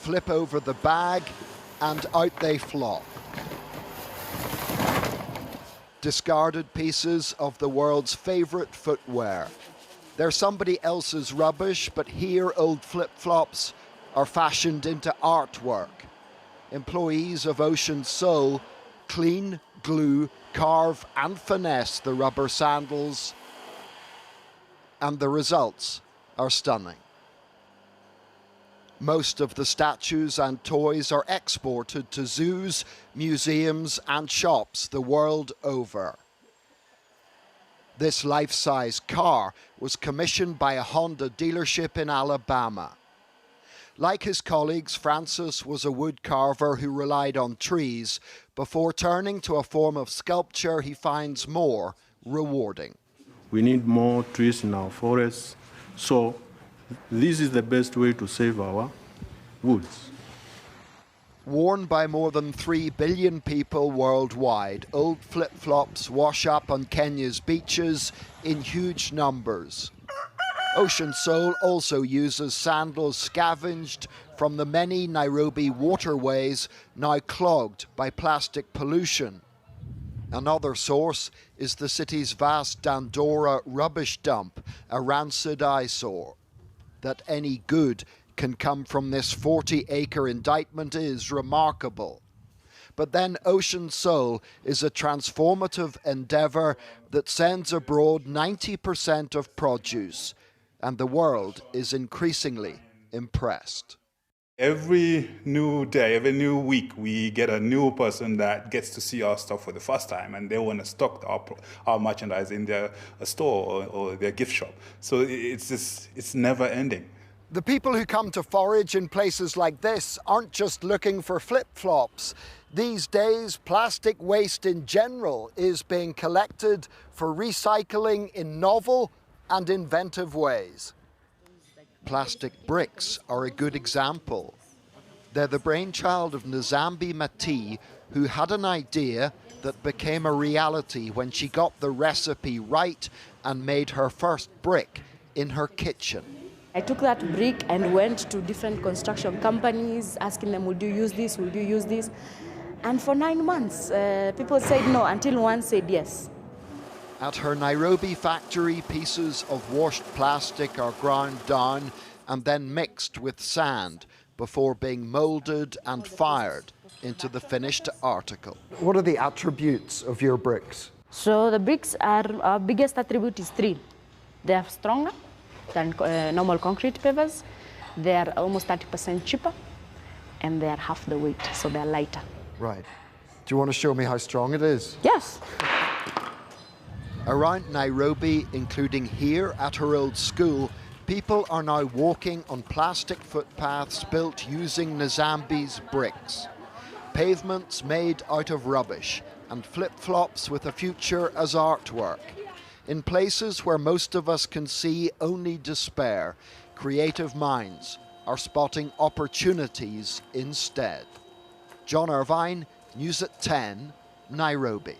flip over the bag and out they flop. Discarded pieces of the world's favourite footwear. They're somebody else's rubbish, but here old flip-flops are fashioned into artwork. Employees of Ocean Sole clean, glue, carve and finesse the rubber sandals, and the results are stunning. Most of the statues and toys are exported to zoos, museums and shops the world over. This life-size car was commissioned by a Honda dealership in Alabama. Like his colleagues, Francis was a wood carver who relied on trees before turning to a form of sculpture he finds more rewarding. We need more trees in our forests, so this is the best way to save our woods. Worn by more than 3 billion people worldwide, old flip-flops wash up on Kenya's beaches in huge numbers. Ocean Sole also uses sandals scavenged from the many Nairobi waterways now clogged by plastic pollution. Another source is the city's vast Dandora rubbish dump, a rancid eyesore. That any good can come from this 40-acre indictment is remarkable. But then Ocean Sole is a transformative endeavour that sends abroad 90% of produce, and the world is increasingly impressed. Every new day, every new week, we get a new person that gets to see our stuff for the first time, and they want to stock our merchandise in their store or their gift shop. So it's never ending. The people who come to forage in places like this aren't just looking for flip-flops. These days, plastic waste in general is being collected for recycling in novel and inventive ways. Plastic bricks are a good example. They're the brainchild of Nzambi Mati, who had an idea that became a reality when she got the recipe right and made her first brick in her kitchen. I took that brick and went to different construction companies, asking them, would you use this, would you use this? And for 9 months, people said no, until one said yes. At her Nairobi factory, pieces of washed plastic are ground down and then mixed with sand before being moulded and fired into the finished article. What are the attributes of your bricks? So the bricks our biggest attribute is 3. They are stronger than normal concrete pavers. They are almost 30% cheaper, and they are half the weight, so they're lighter. Right. Do you want to show me how strong it is? Yes. Around Nairobi, including here at her old school, people are now walking on plastic footpaths built using Nzambi's bricks. Pavements made out of rubbish and flip-flops with a future as artwork. In places where most of us can see only despair, creative minds are spotting opportunities instead. John Irvine, News at 10, Nairobi.